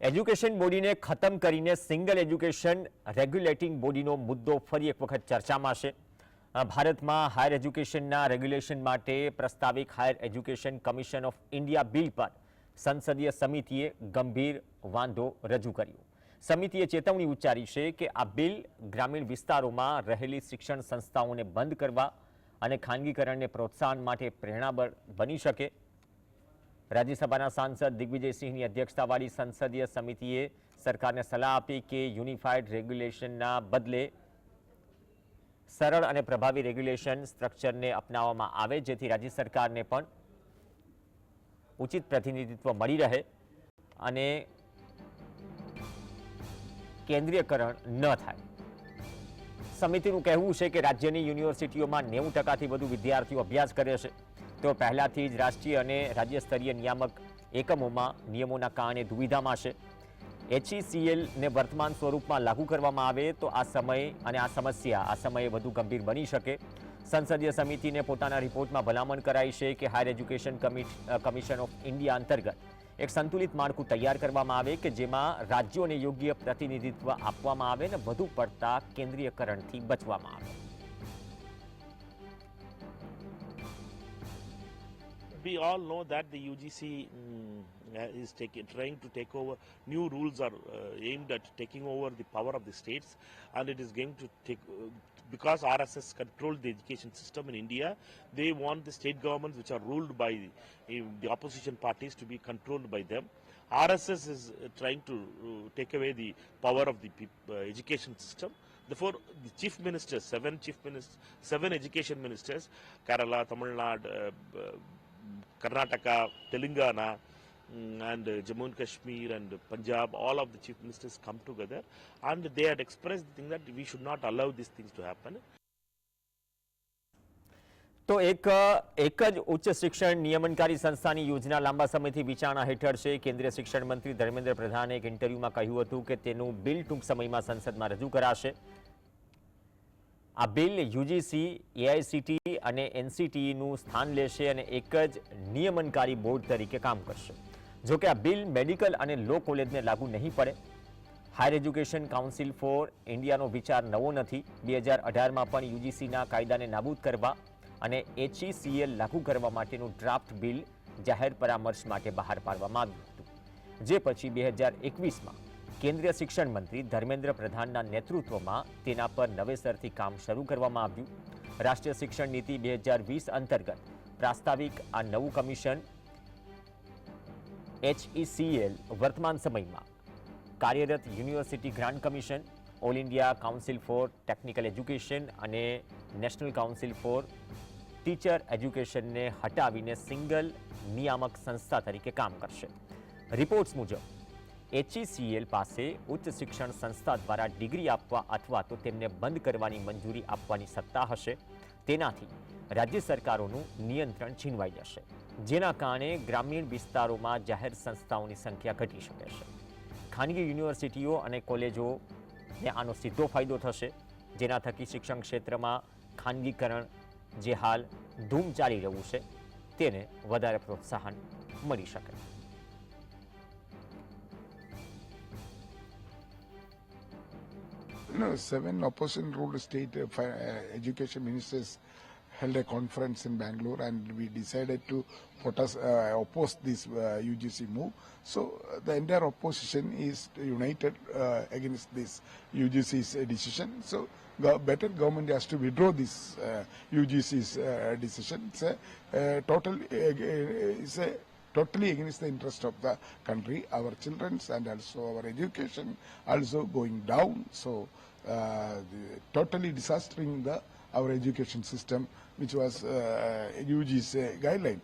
Education બોડીને ખતમ કરીને સિંગલ એજ્યુકેશન રેગ્યુલેટિંગ બોડીનો મુદ્દો ફરી એક વખત ચર્ચામાં છે। ભારતમાં હાયર એજ્યુકેશનના રેગ્યુલેશન માટે પ્રસ્તાવિત higher education commission of India bill પર સંસદીય સમિતિએ ગંભીર વાંધો રજૂ કર્યો। સમિતિએ ચેતવણી ઉચ્ચારી છે કે આ બિલ ગ્રામીણ વિસ્તારોમાં રહેલી શિક્ષણ સંસ્થાઓને બંધ કરવા અને ખાનગીકરણને પ્રોત્સાહન માટે પ્રેરણાબળ બની શકે। રાજ્યસભાના સાંસદ દિગ્વિજયસિંહની અધ્યક્ષતાવાળી સંસદીય સમિતિએ સરકારને સલાહ આપી કે યુનિફાઈડ રેગ્યુલેશનના બદલે સરળ અને પ્રભાવી રેગ્યુલેશન સ્ટ્રક્ચરને અપનાવવામાં આવે, જેથી રાજ્ય સરકારને પણ ઉચિત પ્રતિનિધિત્વ મળી રહે અને કેન્દ્રીયકરણ ન થાય। સમિતિનું કહેવું છે કે રાજ્યની યુનિવર્સિટીઓમાં 90%થી વધુ વિદ્યાર્થીઓ અભ્યાસ કરે છે, તો પહેલાથી જ રાષ્ટ્રીય અને રાજ્ય સ્તરીય નિયામક એકમોમાં નિયમોના કારણે દુવિધામાં છે। HECLને વર્તમાન સ્વરૂપમાં લાગુ કરવામાં આવે તો આ સમયે વધુ ગંભીર બની શકે। સંસદીય સમિતિને પોતાના રિપોર્ટમાં ભલામણ કરાઈ છે કે higher education commission of India અંતર્ગત એક સંતુલિત માળખું તૈયાર કરવામાં આવે કે જેમાં રાજ્યોને યોગ્ય પ્રતિનિધિત્વ આપવામાં આવે અને વધુ પડતા કેન્દ્રીયકરણથી બચવામાં આવે। We all know that the UGC is trying to take over. New rules are aimed at taking over the power of the states, and it is going to take because RSS control the education system in India. They want the state governments, which are ruled by the opposition parties, to be controlled by them. RSS is trying to take away the power of the education system. Therefore, the chief ministers, seven education ministers, Kerala, Tamil Nadu, Karnataka, Telangana, and Jammu and Kashmir and Punjab, all of the chief ministers come together and they had expressed the thing that we should not allow these things to happen. તો એક જ ઉચ્ચ શિક્ષણ નિયમનકારી સંસ્થાની યોજના લાંબા સમયથી વિચારણા હેઠળ છે। કેન્દ્રીય શિક્ષણ મંત્રી ધર્મેન્દ્ર પ્રધાને એક ઇન્ટરવ્યુમાં કહ્યું હતું કે તેનું બિલ ટૂંક સમયમાં સંસદમાં રજૂ કરાશે। આ બિલ યુજીસી, એઆઈસીટી અને એનસીટીઈનું સ્થાન લેશે અને એક જ નિયમનકારી બોર્ડ તરીકે કામ કરશે। જો કે આ બિલ મેડિકલ અને લો કોલેજને લાગુ નહીં પડે। હાયર એજ્યુકેશન કાઉન્સિલ ફોર ઇન્ડિયાનો વિચાર નવો નથી। 2018માં પણ યુજીસીના કાયદાને નાબૂદ કરવા અને HECL લાગુ કરવા માટેનું ડ્રાફ્ટ બિલ જાહેર પરામર્શ માટે બહાર પાડવામાં આવ્યું હતું, જે પછી 2021માં કેન્દ્રીય શિક્ષણ મંત્રી ધર્મેન્દ્ર પ્રધાનના નેતૃત્વમાં તેના પર નવેસરથી કામ શરૂ કરવામાં આવ્યું। રાષ્ટ્રીય શિક્ષણ નીતિ 2020 અંતર્ગત પ્રાસ્તાવિક આ નવું કમિશન HECL વર્તમાન સમયમાં કાર્યરત university grant commission, all India council for technical education અને નેશનલ કાઉન્સિલ ફોર ટીચર એજ્યુકેશનને હટાવીને સિંગલ નિયામક સંસ્થા તરીકે કામ કરશે। રિપોર્ટ્સ મુજબ HECL પાસે ઉચ્ચ શિક્ષણ સંસ્થા દ્વારા ડિગ્રી આપવા અથવા તો તેમને બંધ કરવાની મંજૂરી આપવાની સત્તા હશે। તેનાથી રાજ્ય સરકારોનું નિયંત્રણ છીનવાઈ જશે, જેના કારણે ગ્રામીણ વિસ્તારોમાં જાહેર સંસ્થાઓની સંખ્યા ઘટી શકે છે। ખાનગી યુનિવર્સિટીઓ અને કોલેજોને આનો સીધો ફાયદો થશે, જેના થકી શિક્ષણ ક્ષેત્રમાં ખાનગીકરણ જે હાલ ધૂમ ચાલી રહ્યું છે તેને વધારે પ્રોત્સાહન મળી શકે। No, 7 opposition-ruled state education ministers held a conference in Bangalore, and we decided to oppose this UGC move. So the entire opposition is united against this UGC's decision. So better government has to withdraw this UGC's decision. It's totally against the interest of the country, our children's and also our education also going down. So totally disastering our education system, which was UG's guideline.